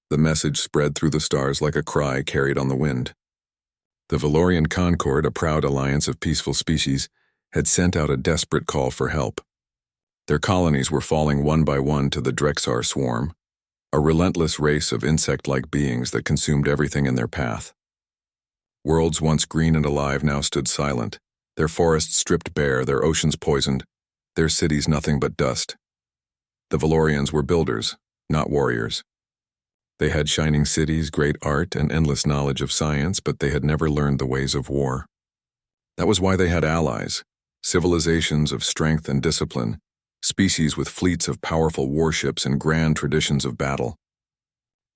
The message spread through the stars like a cry carried on the wind. The Valorian Concord, a proud alliance of peaceful species, had sent out a desperate call for help. Their colonies were falling one by one to the Drexar swarm, a relentless race of insect-like beings that consumed everything in their path. Worlds once green and alive now stood silent, their forests stripped bare, their oceans poisoned, their cities nothing but dust. The Valorians were builders, not warriors. They had shining cities, great art, and endless knowledge of science, but they had never learned the ways of war. That was why they had allies, civilizations of strength and discipline, species with fleets of powerful warships and grand traditions of battle.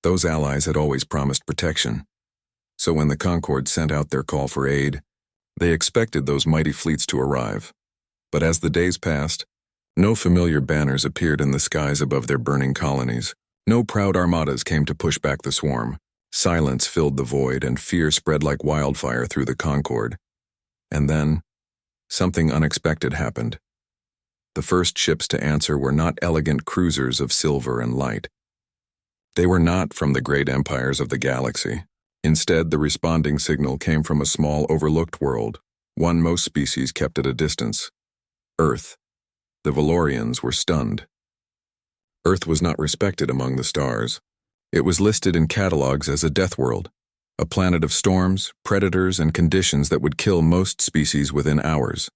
Those allies had always promised protection. So when the Concord sent out their call for aid, they expected those mighty fleets to arrive. But as the days passed, no familiar banners appeared in the skies above their burning colonies. No proud armadas came to push back the swarm. Silence filled the void, and fear spread like wildfire through the Concord. And then, something unexpected happened. The first ships to answer were not elegant cruisers of silver and light. They were not from the great empires of the galaxy. Instead, the responding signal came from a small, overlooked world, one most species kept at a distance. Earth. The Valorians were stunned. Earth was not respected among the stars. It was listed in catalogs as a death world, a planet of storms, predators, and conditions that would kill most species within hours.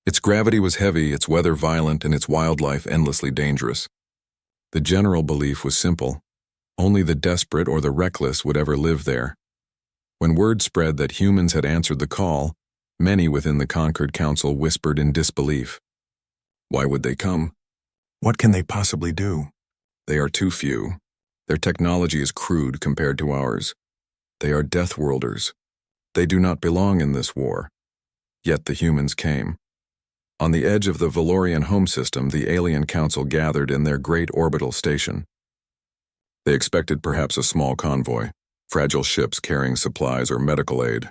Its gravity was heavy, its weather violent, and its wildlife endlessly dangerous. The general belief was simple. Only the desperate or the reckless would ever live there. When word spread that humans had answered the call, many within the Concord Council whispered in disbelief. Why would they come? What can they possibly do? They are too few. Their technology is crude compared to ours. They are Deathworlders. They do not belong in this war. Yet the humans came. On the edge of the Valorian home system, the alien council gathered in their great orbital station. They expected perhaps a small convoy, fragile ships carrying supplies or medical aid.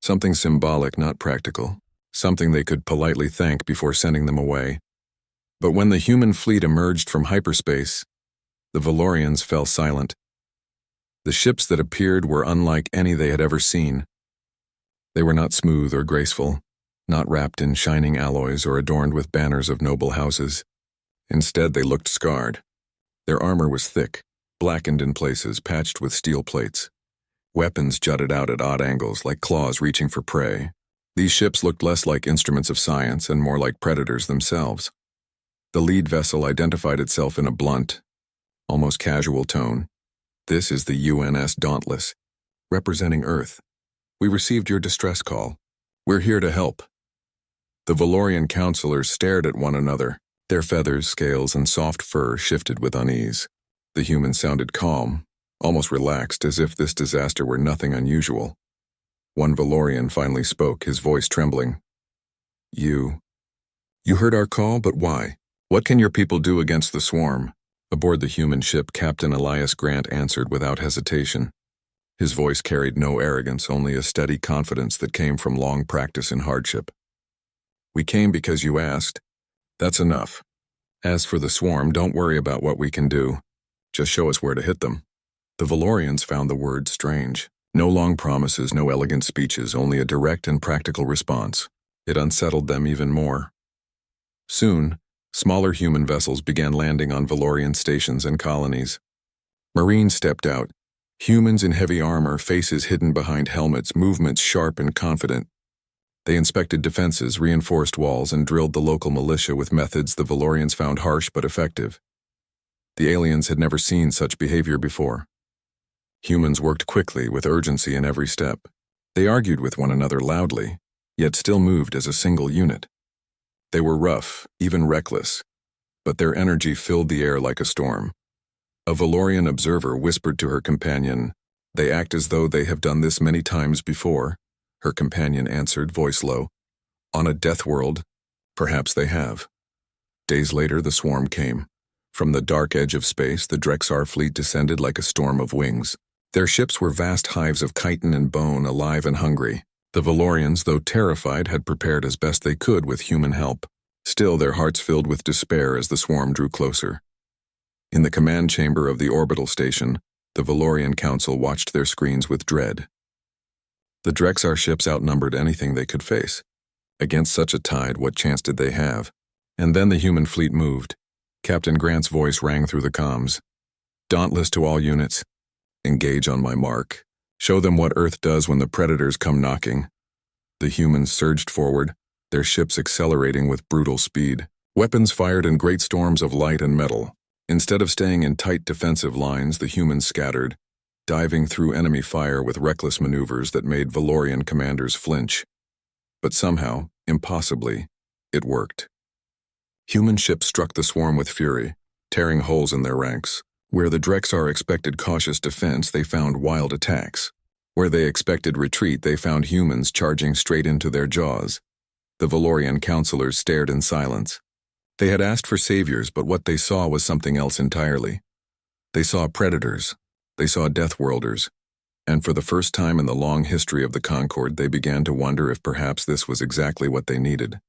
Something symbolic, not practical. Something they could politely thank before sending them away. But when the human fleet emerged from hyperspace, the Valorians fell silent. The ships that appeared were unlike any they had ever seen. They were not smooth or graceful, not wrapped in shining alloys or adorned with banners of noble houses. Instead, they looked scarred. Their armor was thick, blackened in places, patched with steel plates. Weapons jutted out at odd angles, like claws reaching for prey. These ships looked less like instruments of science and more like predators themselves. The lead vessel identified itself in a blunt, almost casual tone. This is the UNS Dauntless, representing Earth. We received your distress call. We're here to help. The Valorian counselors stared at one another. Their feathers, scales, and soft fur shifted with unease. The humans sounded calm, almost relaxed, as if this disaster were nothing unusual. One Valorian finally spoke, his voice trembling. You heard our call, but why? What can your people do against the swarm? Aboard the human ship, Captain Elias Grant answered without hesitation. His voice carried no arrogance, only a steady confidence that came from long practice in hardship. We came because you asked. That's enough. As for the swarm, don't worry about what we can do. Just show us where to hit them. The Valorians found the word strange. No long promises, no elegant speeches, only a direct and practical response. It unsettled them even more. Soon, smaller human vessels began landing on Valorian stations and colonies. Marines stepped out, humans in heavy armor, faces hidden behind helmets, movements sharp and confident. They inspected defenses, reinforced walls, and drilled the local militia with methods the Valorians found harsh but effective. The aliens had never seen such behavior before. Humans worked quickly, with urgency in every step. They argued with one another loudly, yet still moved as a single unit. They were rough, even reckless, but their energy filled the air like a storm. A Valorian observer whispered to her companion, "They act as though they have done this many times before." Her companion answered, voice low, "On a death world, perhaps they have." Days later, the swarm came. From the dark edge of space, the Drexar fleet descended like a storm of wings. Their ships were vast hives of chitin and bone, alive and hungry. The Valorians, though terrified, had prepared as best they could with human help. Still, their hearts filled with despair as the swarm drew closer. In the command chamber of the orbital station, The Valorian Council watched their screens with dread. The Drexar ships outnumbered anything they could face. Against such a tide, what chance did they have? And then the human fleet moved. Captain Grant's voice rang through the comms. Dauntless to all units. Engage on my mark. Show them what Earth does when the predators come knocking. The humans surged forward, their ships accelerating with brutal speed. Weapons fired in great storms of light and metal. Instead of staying in tight defensive lines, the humans scattered, diving through enemy fire with reckless maneuvers that made Valorian commanders flinch. But somehow, impossibly, it worked. Human ships struck the swarm with fury, tearing holes in their ranks. Where the Drexar expected cautious defense, they found wild attacks. Where they expected retreat, they found humans charging straight into their jaws. The Valorian counselors stared in silence. They had asked for saviors, but what they saw was something else entirely. They saw predators. They saw Deathworlders. And for the first time in the long history of the Concord, they began to wonder if perhaps this was exactly what they needed.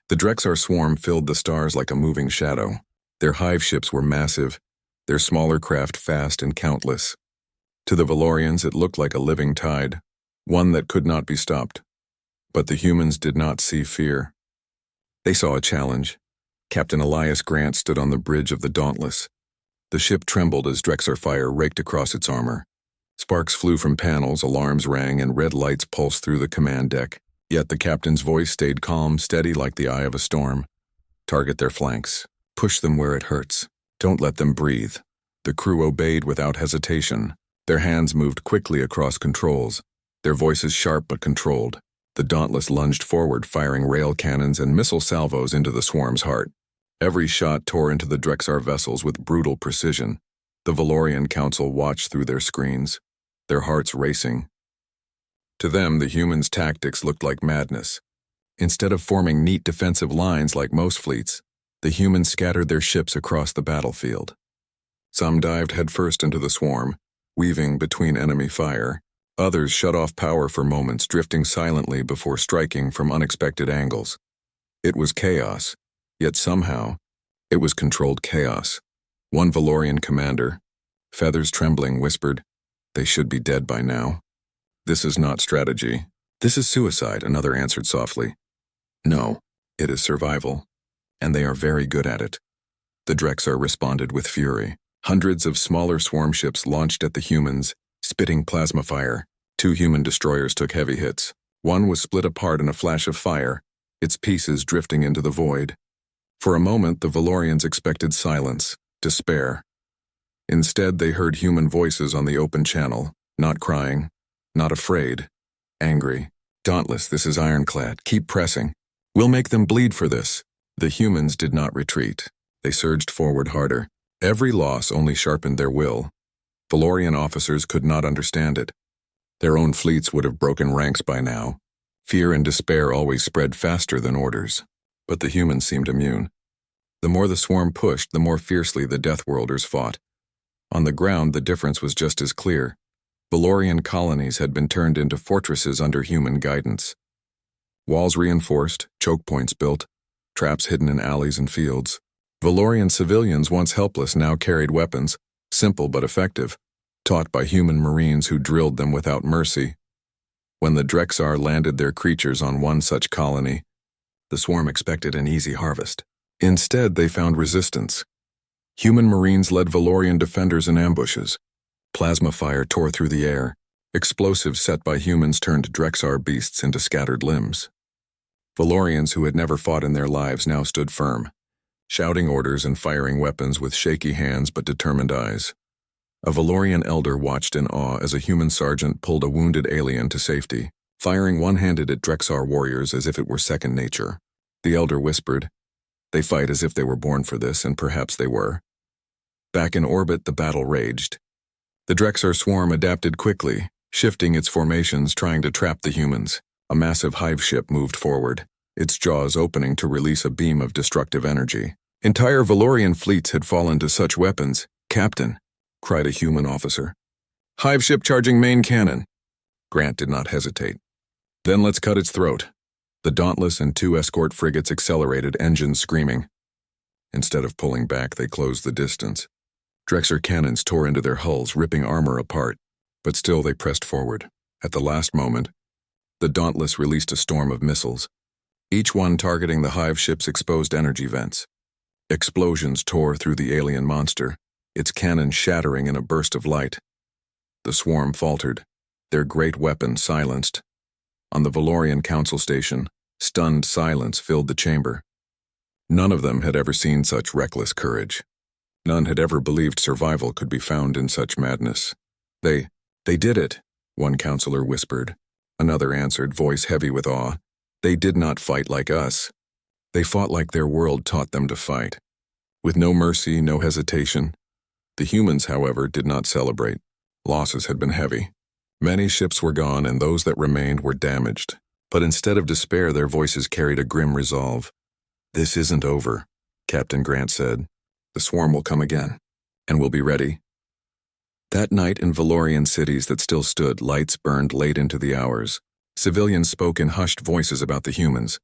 The Drexar swarm filled the stars like a moving shadow. Their hive ships were massive, their smaller craft fast and countless. To the Valorians, it looked like a living tide, one that could not be stopped. But the humans did not see fear. They saw a challenge. Captain Elias Grant stood on the bridge of the Dauntless. The ship trembled as Drexar fire raked across its armor. Sparks flew from panels, alarms rang, and red lights pulsed through the command deck. Yet the captain's voice stayed calm, steady like the eye of a storm. Target their flanks. Push them where it hurts. Don't let them breathe. The crew obeyed without hesitation. Their hands moved quickly across controls, their voices sharp but controlled. The Dauntless lunged forward, firing rail cannons and missile salvos into the swarm's heart. Every shot tore into the Drexar vessels with brutal precision. The Valorian Council watched through their screens, their hearts racing. To them, the humans' tactics looked like madness. Instead of forming neat defensive lines like most fleets, the humans scattered their ships across the battlefield. Some dived headfirst into the swarm, weaving between enemy fire. Others shut off power for moments, drifting silently before striking from unexpected angles. It was chaos, yet somehow, it was controlled chaos. One Valorian commander, feathers trembling, whispered, "They should be dead by now." "This is not strategy. This is suicide," another answered softly. "No, it is survival, and they are very good at it." The Drexar responded with fury. Hundreds of smaller swarm ships launched at the humans, spitting plasma fire. 2 human destroyers took heavy hits. One was split apart in a flash of fire, its pieces drifting into the void. For a moment, the Valorians expected silence, despair. Instead, they heard human voices on the open channel, not crying, not afraid, angry. "Dauntless, this is ironclad. Keep pressing. We'll make them bleed for this." The humans did not retreat. They surged forward harder. Every loss only sharpened their will. Valorian officers could not understand it. Their own fleets would have broken ranks by now. Fear and despair always spread faster than orders. But the humans seemed immune. The more the swarm pushed, the more fiercely the Deathworlders fought. On the ground, the difference was just as clear. Valorian colonies had been turned into fortresses under human guidance. Walls reinforced, choke points built, traps hidden in alleys and fields. Valorian civilians, once helpless, now carried weapons, simple but effective, taught by human marines who drilled them without mercy. When the Drexar landed their creatures on one such colony, the swarm expected an easy harvest. Instead, they found resistance. Human marines led Valorian defenders in ambushes. Plasma fire tore through the air. Explosives set by humans turned Drexar beasts into scattered limbs. Valorians who had never fought in their lives now stood firm, shouting orders and firing weapons with shaky hands but determined eyes. A Valorian elder watched in awe as a human sergeant pulled a wounded alien to safety, firing one-handed at Drexar warriors as if it were second nature. The elder whispered, "They fight as if they were born for this, and perhaps they were." Back in orbit, the battle raged. The Drexar swarm adapted quickly, shifting its formations, trying to trap the humans. A massive hive ship moved forward, its jaws opening to release a beam of destructive energy. Entire Valorian fleets had fallen to such weapons. "Captain," cried a human officer. "Hive ship charging main cannon." Grant did not hesitate. "Then let's cut its throat." The Dauntless and 2 escort frigates accelerated, engines screaming. Instead of pulling back, they closed the distance. Drexer cannons tore into their hulls, ripping armor apart, but still they pressed forward. At the last moment, the Dauntless released a storm of missiles, each one targeting the hive ship's exposed energy vents. Explosions tore through the alien monster, its cannon shattering in a burst of light. The swarm faltered, their great weapon silenced. On the Valorian Council station, stunned silence filled the chamber. None of them had ever seen such reckless courage. None had ever believed survival could be found in such madness. They did it, one counselor whispered. Another answered, voice heavy with awe. They did not fight like us. They fought like their world taught them to fight. With no mercy, no hesitation. The humans, however, did not celebrate. Losses had been heavy. Many ships were gone, and those that remained were damaged. But instead of despair, their voices carried a grim resolve. "This isn't over," Captain Grant said. "The swarm will come again, and we'll be ready." That night in Valorian cities that still stood, lights burned late into the hours. Civilians spoke in hushed voices about the humans.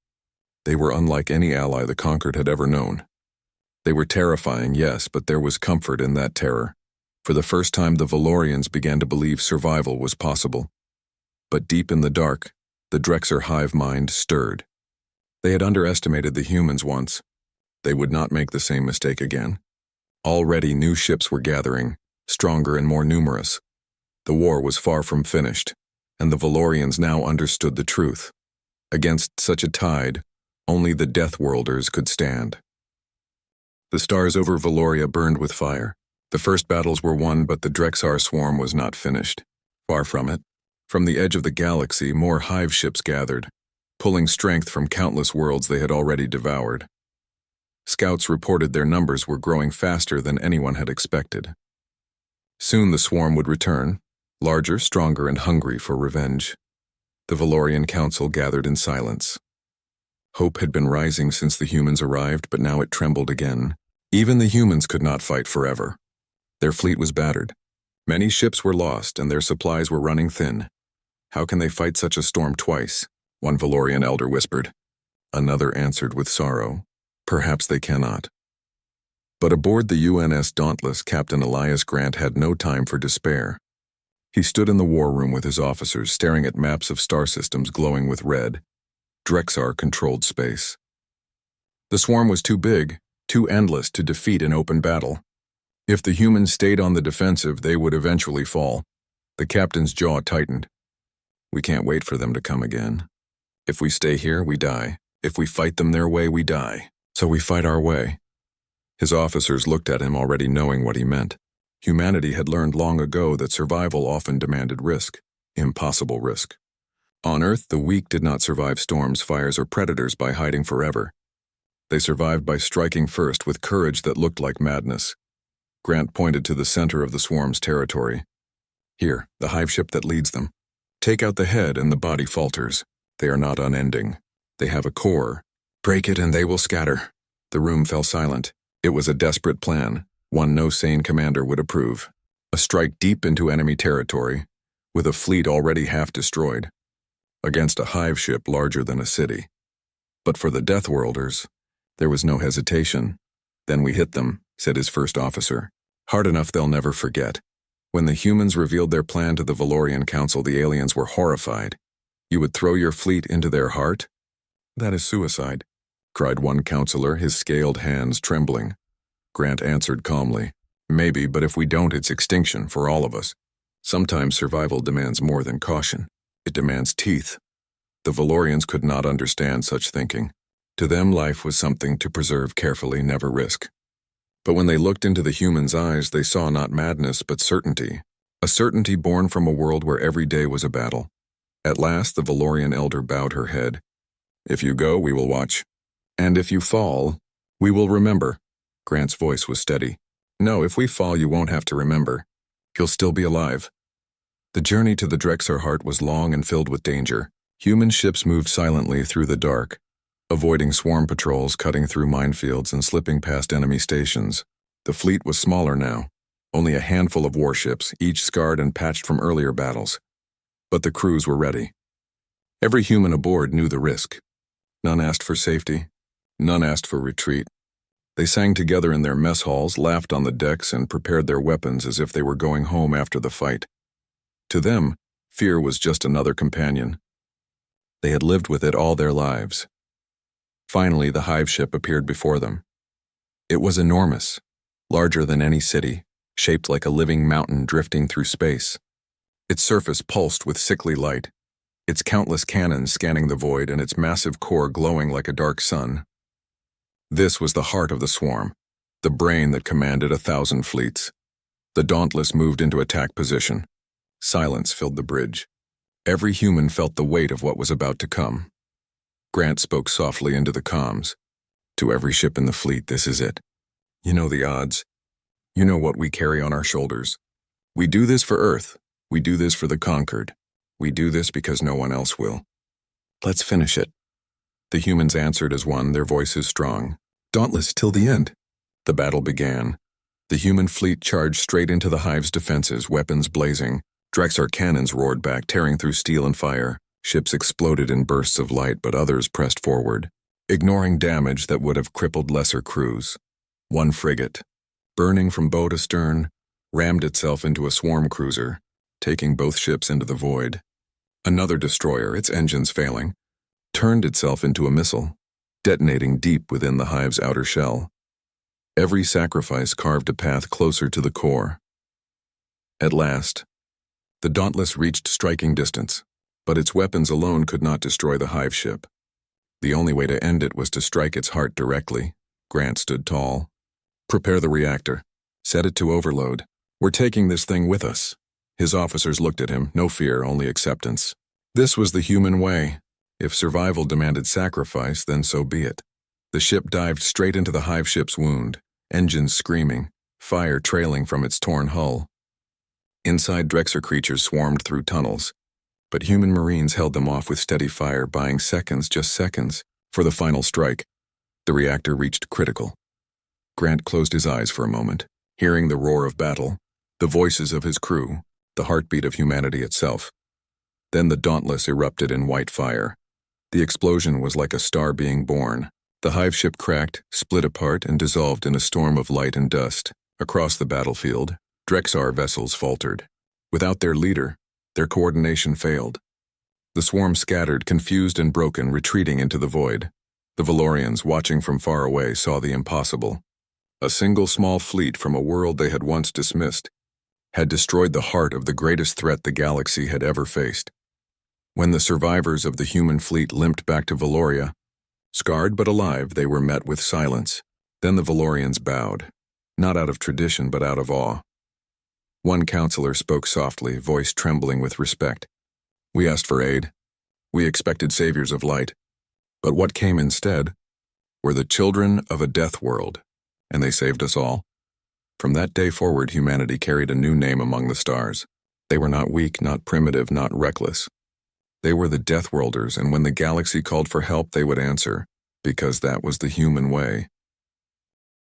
They were unlike any ally the conquered had ever known. They were terrifying, yes, but there was comfort in that terror. For the first time, the Valorians began to believe survival was possible. But deep in the dark, the Drexer hive mind stirred. They had underestimated the humans once. They would not make the same mistake again. Already new ships were gathering, stronger and more numerous. The war was far from finished, and the Valorians now understood the truth. Against such a tide, only the Deathworlders could stand. The stars over Valoria burned with fire. The first battles were won, but the Drexar swarm was not finished. Far from it. From the edge of the galaxy, more hive ships gathered, pulling strength from countless worlds they had already devoured. Scouts reported their numbers were growing faster than anyone had expected. Soon the swarm would return, larger, stronger, and hungry for revenge. The Valorian Council gathered in silence. Hope had been rising since the humans arrived, but now it trembled again. Even the humans could not fight forever. Their fleet was battered. Many ships were lost, and their supplies were running thin. How can they fight such a storm twice? One Valorian elder whispered. Another answered with sorrow. Perhaps they cannot. But aboard the UNS Dauntless, Captain Elias Grant had no time for despair. He stood in the war room with his officers, staring at maps of star systems glowing with red. Drexar controlled space. The swarm was too big, too endless to defeat in open battle. If the humans stayed on the defensive, they would eventually fall. The captain's jaw tightened. We can't wait for them to come again. If we stay here, we die. If we fight them their way, we die. So we fight our way. His officers looked at him, already knowing what he meant. Humanity had learned long ago that survival often demanded risk, impossible risk. On Earth, the weak did not survive storms, fires, or predators by hiding forever. They survived by striking first with courage that looked like madness. Grant pointed to the center of the swarm's territory. Here, the hive ship that leads them. Take out the head and the body falters. They are not unending. They have a core. Break it and they will scatter. The room fell silent. It was a desperate plan, one no sane commander would approve. A strike deep into enemy territory, with a fleet already half destroyed, against a hive ship larger than a city. But for the Deathworlders, there was no hesitation. Then we hit them, said his first officer. Hard enough they'll never forget. When the humans revealed their plan to the Valorian Council, the aliens were horrified. You would throw your fleet into their heart? That is suicide, cried one counselor, his scaled hands trembling. Grant answered calmly, maybe, but if we don't, it's extinction for all of us. Sometimes survival demands more than caution. It demands teeth. The Valorians could not understand such thinking. To them, life was something to preserve carefully, never risk. But when they looked into the humans' eyes, they saw not madness, but certainty. A certainty born from a world where every day was a battle. At last, the Valorian elder bowed her head. If you go, we will watch. And if you fall, we will remember. Grant's voice was steady. No, if we fall, you won't have to remember. You'll still be alive. The journey to the Drexar heart was long and filled with danger. Human ships moved silently through the dark, avoiding swarm patrols, cutting through minefields, and slipping past enemy stations. The fleet was smaller now, only a handful of warships, each scarred and patched from earlier battles. But the crews were ready. Every human aboard knew the risk. None asked for safety. None asked for retreat. They sang together in their mess halls, laughed on the decks, and prepared their weapons as if they were going home after the fight. To them, fear was just another companion. They had lived with it all their lives. Finally, the hive ship appeared before them. It was enormous, larger than any city, shaped like a living mountain drifting through space. Its surface pulsed with sickly light, its countless cannons scanning the void and its massive core glowing like a dark sun. This was the heart of the swarm, the brain that commanded 1,000 fleets. The Dauntless moved into attack position. Silence filled the bridge. Every human felt the weight of what was about to come. Grant spoke softly into the comms. To every ship in the fleet, this is it. You know the odds. You know what we carry on our shoulders. We do this for Earth. We do this for the conquered. We do this because no one else will. Let's finish it. The humans answered as one, their voices strong. Dauntless till the end. The battle began. The human fleet charged straight into the hive's defenses, weapons blazing. Drexar cannons roared back, tearing through steel and fire. Ships exploded in bursts of light, but others pressed forward, ignoring damage that would have crippled lesser crews. One frigate, burning from bow to stern, rammed itself into a swarm cruiser, taking both ships into the void. Another destroyer, its engines failing, turned itself into a missile, detonating deep within the hive's outer shell. Every sacrifice carved a path closer to the core. At last, the Dauntless reached striking distance, but its weapons alone could not destroy the hive ship. The only way to end it was to strike its heart directly. Grant stood tall. Prepare the reactor. Set it to overload. We're taking this thing with us. His officers looked at him, no fear, only acceptance. This was the human way. If survival demanded sacrifice, then so be it. The ship dived straight into the hive ship's wound, engines screaming, fire trailing from its torn hull. Inside, Drexar creatures swarmed through tunnels, but human marines held them off with steady fire, buying seconds, just seconds, for the final strike. The reactor reached critical. Grant closed his eyes for a moment, hearing the roar of battle, the voices of his crew, the heartbeat of humanity itself. Then the Dauntless erupted in white fire. The explosion was like a star being born. The hive ship cracked, split apart, and dissolved in a storm of light and dust. Across the battlefield, Drexar vessels faltered. Without their leader, their coordination failed. The swarm scattered, confused and broken, retreating into the void. The Valorians, watching from far away, saw the impossible. A single small fleet from a world they had once dismissed had destroyed the heart of the greatest threat the galaxy had ever faced. When the survivors of the human fleet limped back to Valoria, scarred but alive, they were met with silence. Then the Valorians bowed, not out of tradition but out of awe. One counselor spoke softly, voice trembling with respect. We asked for aid. We expected saviors of light. But what came instead were the children of a death world, and they saved us all. From that day forward, humanity carried a new name among the stars. They were not weak, not primitive, not reckless. They were the Deathworlders, and when the galaxy called for help, they would answer, because that was the human way.